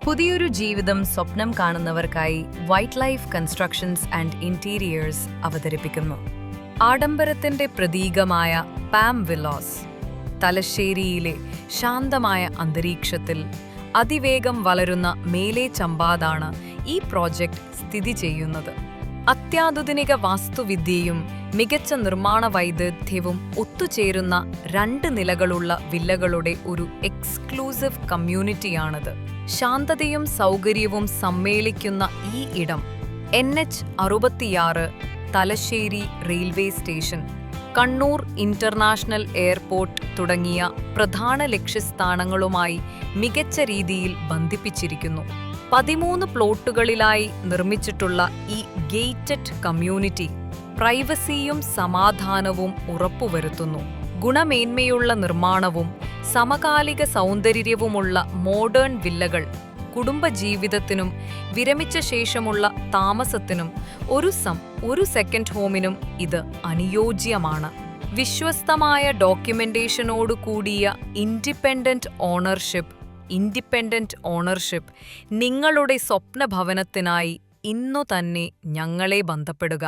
പുതിയൊരു ജീവിതം സ്വപ്നം കാണുന്നവർക്കായി White Life Constructions and Interiors അവതരിപ്പിക്കുന്നു ആഡംബരത്തിന്റെ പ്രതീകമായ പാം വില്ലോസ്. തലശ്ശേരിയിലെ ശാന്തമായ അന്തരീക്ഷത്തിൽ അതിവേഗം വളരുന്ന മേലെ ചമ്പാതാണ് ഈ പ്രോജക്റ്റ് സ്ഥിതി ചെയ്യുന്നത്. അത്യാധുനിക വാസ്തുവിദ്യയും മികച്ച നിർമ്മാണ വൈദഗ്ധ്യവും ഒത്തുചേരുന്ന 2 നിലകളുള്ള വില്ലകളുടെ ഒരു എക്സ്ക്ലൂസീവ് കമ്മ്യൂണിറ്റിയാണിത്. ശാന്തതയും സൗകര്യവും സമ്മേളിക്കുന്ന ഈ ഇടം NH66, Thalassery railway station, Kannur international airport തുടങ്ങിയ പ്രധാന ലക്ഷ്യസ്ഥാനങ്ങളുമായി മികച്ച രീതിയിൽ ബന്ധിപ്പിച്ചിരിക്കുന്നു. 13 പ്ലോട്ടുകളിലായി നിർമ്മിച്ചിട്ടുള്ള ഈ ഗേറ്റഡ് കമ്മ്യൂണിറ്റി പ്രൈവസിയും സമാധാനവും ഉറപ്പുവരുത്തുന്നു. ഗുണമേന്മയുള്ള നിർമ്മാണവും സമകാലിക സൗന്ദര്യവുമുള്ള മോഡേൺ വില്ലകൾ കുടുംബജീവിതത്തിനും വിരമിച്ച ശേഷമുള്ള താമസത്തിനും ഒരു സെക്കൻഡ് ഹോമിനും ഇത് അനുയോജ്യമാണ്. വിശ്വസ്തമായ ഡോക്യുമെന്റേഷനോടു കൂടിയ ഇൻഡിപെൻഡന്റ് ഓണർഷിപ്പ് നിങ്ങളുടെ സ്വപ്നഭവനത്തിനായി ഇന്നു തന്നെ ഞങ്ങളെ ബന്ധപ്പെടുക.